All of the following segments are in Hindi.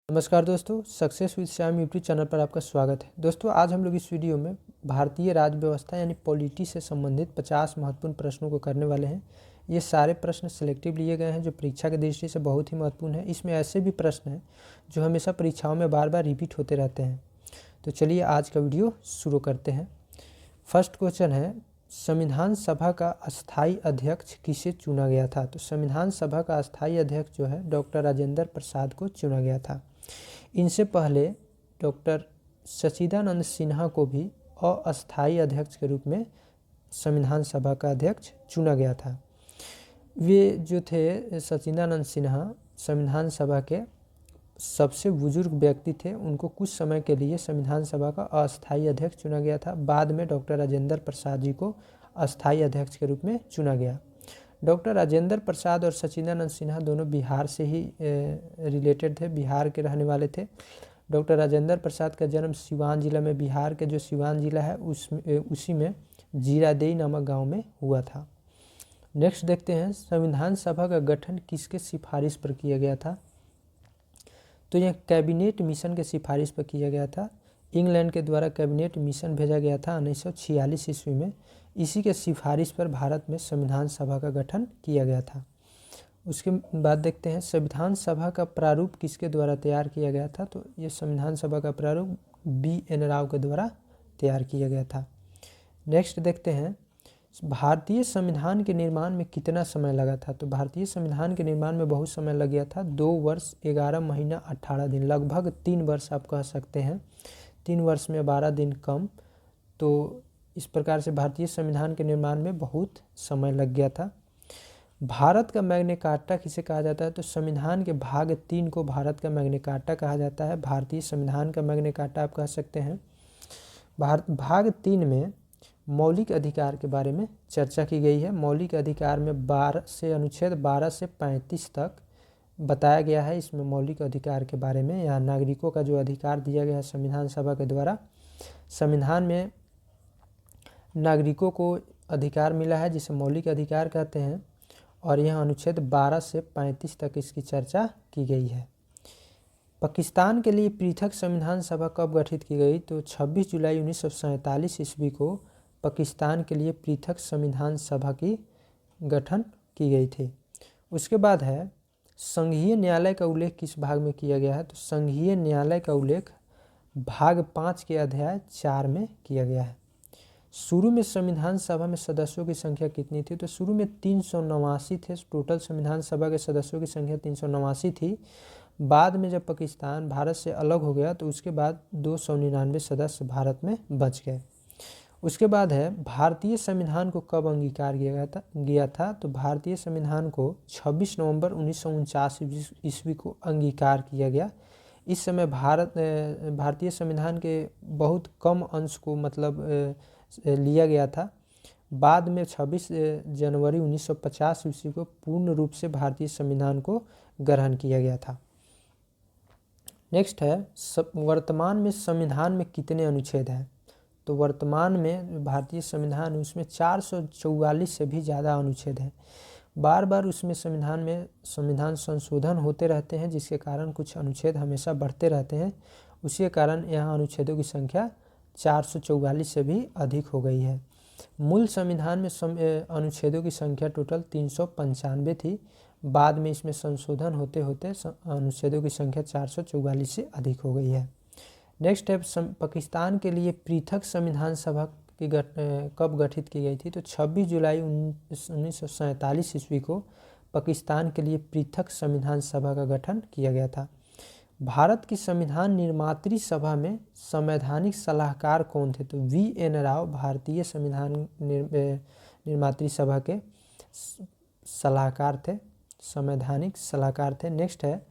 नमस्कार दोस्तों, success with Shyam YouTube channel पर आपका स्वागत है। दोस्तों, आज हम लोग इस वीडियो में भारतीय राज्य व्यवस्था यानी पॉलिटी से संबंधित 50 महत्वपूर्ण प्रश्नों को करने वाले हैं। ये सारे प्रश्न सिलेक्टिव लिए गए हैं जो परीक्षा की दृष्टि से बहुत ही महत्वपूर्ण है। इसमें ऐसे भी प्रश्न हैं जो हमेशा परीक्षाओं में बार बार रिपीट होते रहते हैं। तो चलिए आज का वीडियो शुरू करते हैं। फर्स्ट क्वेश्चन है, संविधान सभा का अस्थायी अध्यक्ष किसे चुना गया था? तो संविधान सभा का अस्थायी अध्यक्ष जो है डॉक्टर राजेंद्र प्रसाद को चुना गया था। इनसे पहले डॉक्टर सच्चिदानंद सिन्हा को भी अस्थायी अध्यक्ष के रूप में संविधान सभा का अध्यक्ष चुना गया था। वे जो थे सच्चिदानंद सिन्हा संविधान सभा के सबसे बुजुर्ग व्यक्ति थे। उनको कुछ समय के लिए संविधान सभा का अस्थायी अध्यक्ष चुना गया था। बाद में डॉक्टर राजेंद्र प्रसाद जी को अस्थायी अध्यक्ष के रूप में चुना गया। डॉक्टर राजेंद्र प्रसाद और सच्चिदानंद सिन्हा दोनों बिहार से ही रिलेटेड थे, बिहार के रहने वाले थे। डॉक्टर राजेंद्र प्रसाद का जन्म सिवान जिला में, बिहार के जो सिवान जिला है उसी में जीरादेई नामक गांव में हुआ था। नेक्स्ट देखते हैं, संविधान सभा का गठन किसके सिफारिश पर किया गया था? तो यह कैबिनेट मिशन के सिफारिश पर किया गया था। इंग्लैंड के द्वारा कैबिनेट मिशन भेजा गया था 1946 ईस्वी में। इसी के सिफारिश पर भारत में संविधान सभा का गठन किया गया था। उसके बाद देखते हैं, संविधान सभा का प्रारूप किसके द्वारा तैयार किया गया था? तो ये संविधान सभा का प्रारूप BN राव के द्वारा तैयार किया गया था। नेक्स्ट देखते हैं, भारतीय संविधान के निर्माण में कितना समय लगा था? तो भारतीय संविधान के निर्माण में बहुत समय लग गया था। 2 वर्ष 11 महीना 18 दिन, लगभग 3 वर्ष आप कह सकते हैं। 3 वर्ष में 12 दिन कम। तो इस प्रकार से भारतीय संविधान के निर्माण में बहुत समय लग गया था। भारत का मैग्ना कार्टा किसे कहा जाता है? तो संविधान के भाग 3 को भारत का मैग्ना कार्टा कहा जाता है। भारतीय संविधान का मैग्ना कार्टा आप कह सकते हैं। भाग 3 में मौलिक अधिकार के बारे में चर्चा की गई है। मौलिक अधिकार में अनुच्छेद 12 से 35 तक बताया गया है। इसमें मौलिक अधिकार के बारे में, यहाँ नागरिकों का जो अधिकार दिया गया है संविधान सभा के द्वारा, संविधान में नागरिकों को अधिकार मिला है जिसे मौलिक अधिकार कहते हैं। और यह अनुच्छेद 12 से 35 तक इसकी चर्चा की गई है। पाकिस्तान के लिए पृथक संविधान सभा कब गठित की गई? तो 26 जुलाई 1947 ईस्वी को पाकिस्तान के लिए पृथक संविधान सभा की गठन की गई थी। उसके बाद है, संघीय न्यायालय का उल्लेख किस भाग में किया गया है? तो संघीय न्यायालय का उल्लेख भाग 5 के अध्याय 4 में किया गया है। शुरू में संविधान सभा में सदस्यों की संख्या कितनी थी? तो शुरू में 389 थे। टोटल संविधान सभा के सदस्यों की संख्या 389 थी। बाद में जब पाकिस्तान भारत से अलग हो गया तो उसके बाद 299 सदस्य भारत में बच गए। उसके बाद है, भारतीय संविधान को कब अंगीकार किया गया था? तो भारतीय संविधान को 26 नवंबर 1949 ईस्वी को अंगीकार किया गया। इस समय भारतीय संविधान के बहुत कम अंश को लिया गया था। बाद में 26 जनवरी 1950 ईस्वी को पूर्ण रूप से भारतीय संविधान को ग्रहण किया गया था। नेक्स्ट है, वर्तमान में संविधान में कितने अनुच्छेद हैं? तो वर्तमान में भारतीय संविधान उसमें 444 से भी ज़्यादा अनुच्छेद हैं। बार बार उसमें संविधान संशोधन होते रहते हैं, जिसके कारण कुछ अनुच्छेद हमेशा बढ़ते रहते हैं। उसी के कारण यहाँ अनुच्छेदों की संख्या 444 से भी अधिक हो गई है। मूल संविधान में अनुच्छेदों की संख्या टोटल 395 थी। बाद में इसमें संशोधन होते होते अनुच्छेदों की संख्या 444 से अधिक हो गई है। नेक्स्ट है, पाकिस्तान के लिए पृथक संविधान सभा की कब गठित की गई थी? तो 26 जुलाई 1947 ईस्वी को पाकिस्तान के लिए पृथक संविधान सभा का गठन किया गया था। भारत की संविधान निर्मात्री सभा में संवैधानिक सलाहकार कौन थे? तो VN राव भारतीय संविधान निर्मात्री सभा के सलाहकार थे, संवैधानिक सलाहकार थे। नेक्स्ट है,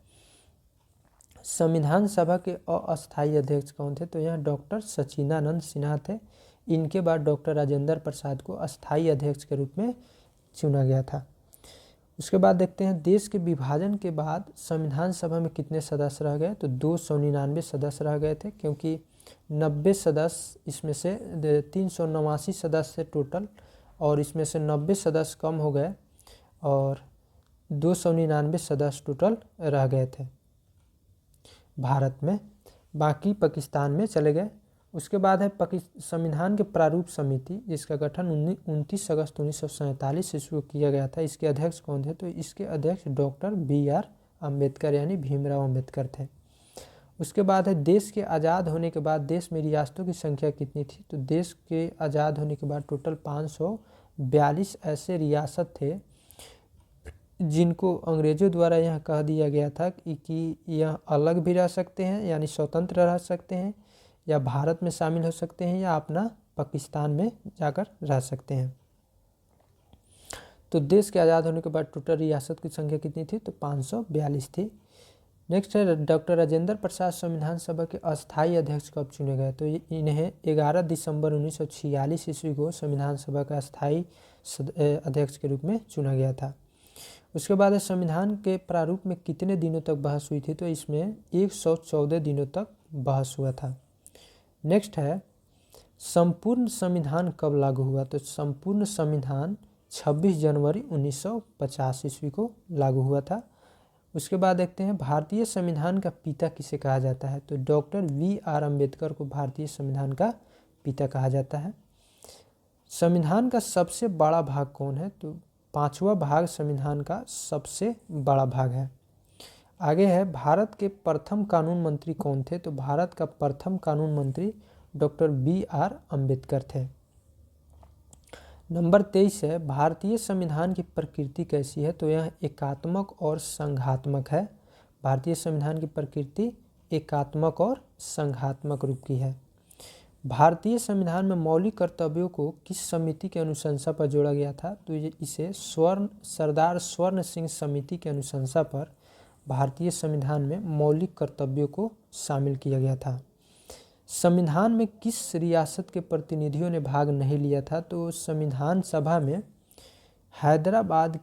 संविधान सभा के अस्थायी अध्यक्ष कौन थे? तो यहाँ डॉक्टर सच्चिदानंद सिन्हा थे। इनके बाद डॉक्टर राजेंद्र प्रसाद को अस्थायी अध्यक्ष के रूप में चुना गया था। उसके बाद देखते हैं, देश के विभाजन के बाद संविधान सभा में कितने सदस्य रह गए? तो 299 सदस्य रह गए थे, क्योंकि 90 सदस्य इसमें से 389 सदस्य टोटल, और इसमें से 90 सदस्य कम हो गए और 299 सदस्य टोटल रह गए थे। भारत में, बाकी पाकिस्तान में चले गए। उसके बाद है संविधान के प्रारूप समिति, जिसका गठन 29 अगस्त 1947 ईस्वी को किया गया था। इसके अध्यक्ष कौन थे? तो इसके अध्यक्ष डॉक्टर BR अम्बेडकर यानी भीमराव अम्बेडकर थे। उसके बाद है देश के आज़ाद होने के बाद देश में रियासतों की संख्या कितनी थी? तो देश के आज़ाद होने के बाद टोटल 542 ऐसे रियासत थे जिनको अंग्रेज़ों द्वारा यह कह दिया गया था कि यह अलग भी रह सकते हैं यानी स्वतंत्र रह सकते हैं, या भारत में शामिल हो सकते हैं, या अपना पाकिस्तान में जाकर रह सकते हैं। तो देश के आज़ाद होने के बाद टोटल रियासत की संख्या कितनी थी? तो 542 थी। नेक्स्ट है डॉक्टर राजेंद्र प्रसाद संविधान सभा के अस्थायी अध्यक्ष कब चुने गए? तो इन्हें 11 दिसंबर 1946 ईस्वी को संविधान सभा का अस्थायी अध्यक्ष के रूप में चुना गया था। उसके बाद संविधान के प्रारूप में कितने दिनों तक बहस हुई थी? तो इसमें 114 दिनों तक बहस हुआ था। नेक्स्ट है संपूर्ण संविधान कब लागू हुआ? तो संपूर्ण संविधान 26 जनवरी 1950 ईस्वी को लागू हुआ था। उसके बाद देखते हैं भारतीय संविधान का पिता किसे कहा जाता है? तो डॉक्टर VR अम्बेडकर को भारतीय संविधान का पिता कहा जाता है। संविधान का सबसे बड़ा भाग कौन है? तो 5वां भाग संविधान का सबसे बड़ा भाग है। आगे है भारत के प्रथम कानून मंत्री कौन थे? तो भारत का प्रथम कानून मंत्री डॉक्टर BR अम्बेडकर थे। नंबर 23 है भारतीय संविधान की प्रकृति कैसी है? तो यह एकात्मक और संघात्मक है। भारतीय संविधान की प्रकृति एकात्मक और संघात्मक रूप की है। भारतीय संविधान में मौलिक कर्तव्यों को किस समिति की अनुशंसा पर जोड़ा गया था? तो इसे सरदार स्वर्ण सिंह समिति की अनुशंसा पर भारतीय संविधान में मौलिक कर्तव्यों को शामिल किया गया था। संविधान में किस रियासत के प्रतिनिधियों ने भाग नहीं लिया था? तो संविधान सभा में हैदराबाद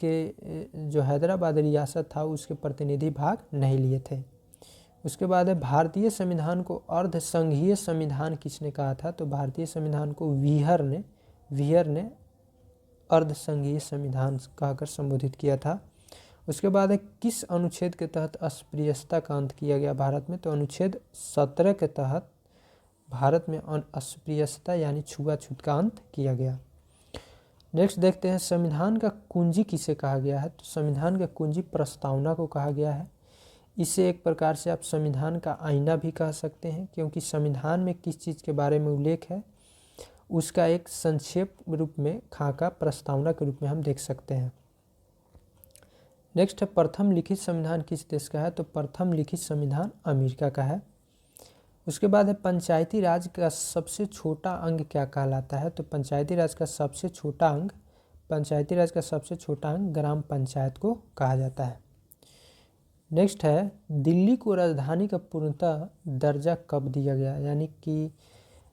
रियासत था उसके प्रतिनिधि भाग नहीं लिए थे। उसके बाद है भारतीय संविधान को अर्ध संघीय संविधान किसने कहा था? तो भारतीय संविधान को व्हीयर ने अर्ध संघीय संविधान कहकर संबोधित किया था। उसके बाद है किस अनुच्छेद के तहत अस्पृश्यता का अंत किया गया भारत में? तो अनुच्छेद 17 के तहत भारत में अस्पृश्यता यानी छुआछूत का अंत किया गया। नेक्स्ट देखते हैं संविधान का कुंजी किसे कहा गया है? तो संविधान का कुंजी प्रस्तावना को कहा गया है। इसे एक प्रकार से आप संविधान का आईना भी कह सकते हैं, क्योंकि संविधान में किस चीज़ के बारे में उल्लेख है उसका एक संक्षेप रूप में खाका प्रस्तावना के रूप में हम देख सकते हैं। नेक्स्ट है प्रथम लिखित संविधान किस देश का है? तो प्रथम लिखित संविधान अमेरिका का है। उसके बाद है पंचायती राज का सबसे छोटा अंग क्या कहलाता है? तो पंचायती राज का सबसे छोटा अंग ग्राम पंचायत को कहा जाता है। नेक्स्ट है दिल्ली को राजधानी का पूर्णतः दर्जा कब दिया गया? यानी कि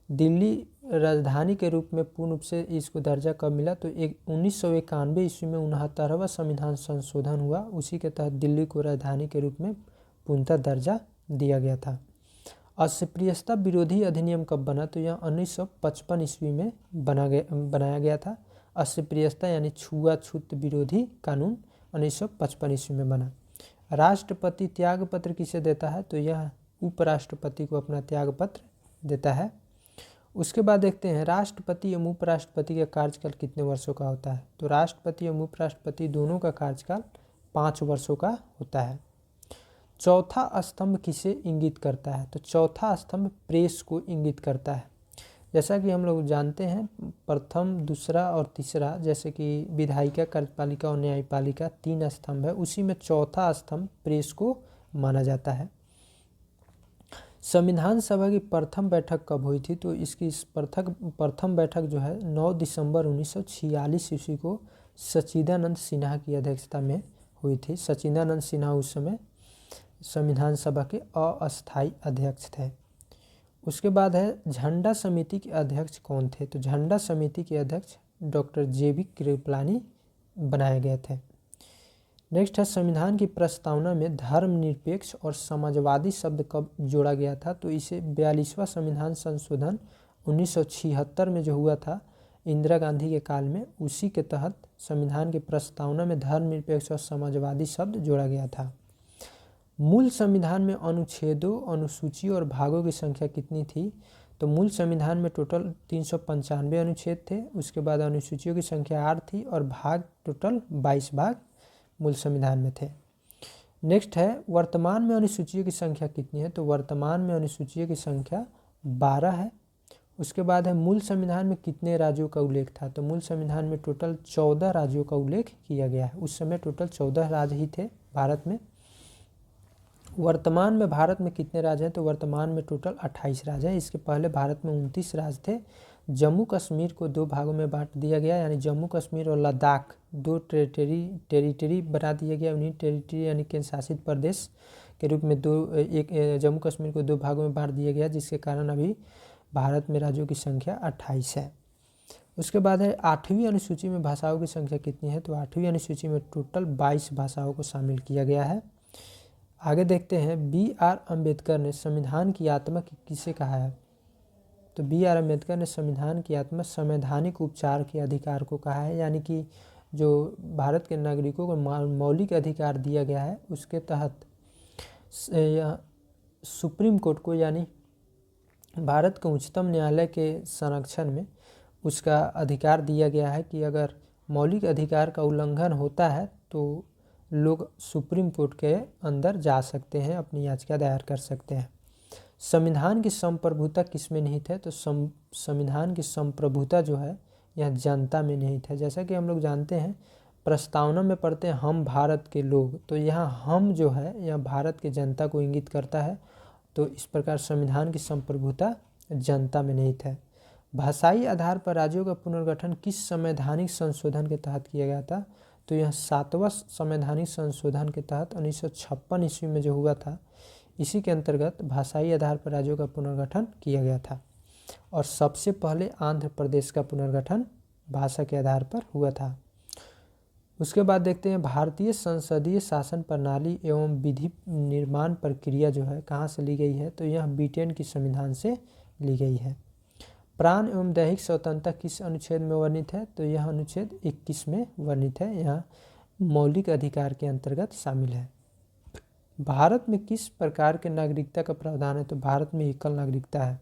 दिल्ली राजधानी के रूप में पूर्ण रूप से इसको दर्जा कब मिला? तो 1991 ईस्वी में 69वां संविधान संशोधन हुआ, उसी के तहत दिल्ली को राजधानी के रूप में पूर्णतः दर्जा दिया गया था। अस्पृश्यता विरोधी अधिनियम कब बना? तो यह 1955 ईस्वी में बनाया गया था। अस्पृश्यता यानी छुआछूत विरोधी कानून 1955 ईस्वी में बना। राष्ट्रपति त्यागपत्र किसे देता है? तो यह उपराष्ट्रपति को अपना त्यागपत्र देता है। उसके बाद देखते हैं राष्ट्रपति एवं उपराष्ट्रपति का कार्यकाल कितने वर्षों का होता है? तो राष्ट्रपति एवं उपराष्ट्रपति दोनों का कार्यकाल 5 वर्षों का होता है। चौथा स्तंभ किसे इंगित करता है? तो चौथा स्तंभ प्रेस को इंगित करता है। जैसा कि हम लोग जानते हैं प्रथम, दूसरा और तीसरा, जैसे कि विधायिका, कार्यपालिका और न्यायपालिका 3 स्तंभ है, उसी में चौथा स्तंभ प्रेस को माना जाता है। संविधान सभा की प्रथम बैठक कब हुई थी? तो इसकी प्रथम बैठक जो है 9 दिसंबर 1946 ईस्वी को सच्चिदानंद सिन्हा की अध्यक्षता में हुई थी। सच्चिदानंद सिन्हा उस समय संविधान सभा के अस्थायी अध्यक्ष थे। उसके बाद है झंडा समिति के अध्यक्ष कौन थे? तो झंडा समिति के अध्यक्ष डॉक्टर JB कृपलानी बनाए गए थे। नेक्स्ट है संविधान की प्रस्तावना में धर्मनिरपेक्ष और समाजवादी शब्द कब जोड़ा गया था? तो इसे 42वां संविधान संशोधन 1976 में जो हुआ था इंदिरा गांधी के काल में, उसी के तहत संविधान की प्रस्तावना में धर्मनिरपेक्ष और समाजवादी शब्द जोड़ा गया था। मूल संविधान में अनुच्छेदों, अनुसूची और भागों की संख्या कितनी थी? तो मूल संविधान में टोटल 395 अनुच्छेद थे। उसके बाद अनुसूचियों की संख्या 8 थी और भाग टोटल 22 भाग मूल संविधान में थे। नेक्स्ट है, वर्तमान में अनुसूचियों की संख्या कितनी है? तो वर्तमान में अनुसूचियों की संख्या 12 है। उसके बाद है, मूल संविधान में कितने राज्यों का उल्लेख था? तो मूल संविधान में टोटल 14 राज्यों का उल्लेख किया गया है। उस समय टोटल 14 राज्य ही थे भारत में। वर्तमान में भारत में कितने राज्य हैं? तो वर्तमान में टोटल 28 राज्य हैं। इसके पहले भारत में 29 राज्य थे। जम्मू कश्मीर को 2 भागों में बांट दिया गया, यानी जम्मू कश्मीर और लद्दाख 2 टेरिटरी बना दिया गया। उन्हीं टेरिटरी यानी केंद्र शासित प्रदेश के रूप में जम्मू कश्मीर को 2 भागों में बांट दिया गया, जिसके कारण अभी भारत में राज्यों की संख्या 28 है। उसके बाद है, 8वीं अनुसूची में भाषाओं की संख्या कितनी है? तो 8वीं अनुसूची में टोटल 22 भाषाओं को शामिल किया गया है। आगे देखते हैं, B.R. अम्बेडकर ने संविधान की आत्मा किसे कहा है? तो B.R. अम्बेडकर ने संविधान की आत्मा संवैधानिक उपचार के अधिकार को कहा है, यानी कि जो भारत के नागरिकों को मौलिक अधिकार दिया गया है उसके तहत सुप्रीम कोर्ट को, यानी भारत के उच्चतम न्यायालय के संरक्षण में उसका अधिकार दिया गया है कि अगर मौलिक अधिकार का उल्लंघन होता है तो लोग सुप्रीम कोर्ट के अंदर जा सकते हैं, अपनी याचिका दायर कर सकते हैं। संविधान की संप्रभुता किस में निहित है? तो संविधान की संप्रभुता जो है यह जनता में निहित है। जैसा कि हम लोग जानते हैं, प्रस्तावना में पढ़ते हैं हम भारत के लोग, तो यहाँ हम जो है यह भारत के जनता को इंगित करता है। तो इस प्रकार संविधान की संप्रभुता जनता में निहित है। भाषाई आधार पर राज्यों का पुनर्गठन किस संवैधानिक संशोधन के तहत किया गया था? तो यह 7वां संवैधानिक संशोधन के तहत 1956 ईस्वी में जो हुआ था, इसी के अंतर्गत भाषाई आधार पर राज्यों का पुनर्गठन किया गया था। और सबसे पहले आंध्र प्रदेश का पुनर्गठन भाषा के आधार पर हुआ था। उसके बाद देखते हैं, भारतीय संसदीय शासन प्रणाली एवं विधि निर्माण प्रक्रिया जो है कहाँ से ली गई है? तो यह ब्रिटेन की संविधान से ली गई है। प्राण एवं दैहिक स्वतंत्रता किस अनुच्छेद में वर्णित है? तो यह अनुच्छेद 21 में वर्णित है, यह मौलिक अधिकार के अंतर्गत शामिल है। भारत में किस प्रकार के नागरिकता का प्रावधान है? तो भारत में एकल नागरिकता है।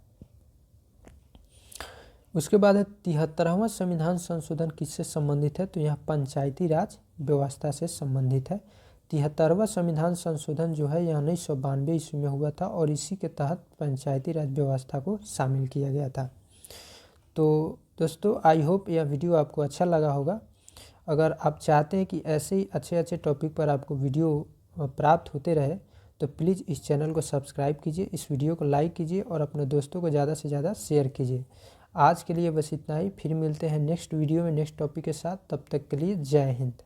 उसके बाद है, 73वां संविधान संशोधन किससे संबंधित है? तो यह पंचायती राज व्यवस्था से संबंधित है। 73वां संविधान संशोधन जो है यह 1992 ईस्वी में हुआ था और इसी के तहत पंचायती राज व्यवस्था को शामिल किया गया था। तो दोस्तों, आई होप यह वीडियो आपको अच्छा लगा होगा। अगर आप चाहते हैं कि ऐसे ही अच्छे टॉपिक पर आपको वीडियो प्राप्त होते रहे तो प्लीज़ इस चैनल को सब्सक्राइब कीजिए, इस वीडियो को लाइक कीजिए और अपने दोस्तों को ज़्यादा से ज़्यादा शेयर कीजिए। आज के लिए बस इतना ही, फिर मिलते हैं नेक्स्ट वीडियो में नेक्स्ट टॉपिक के साथ। तब तक के लिए जय हिंद।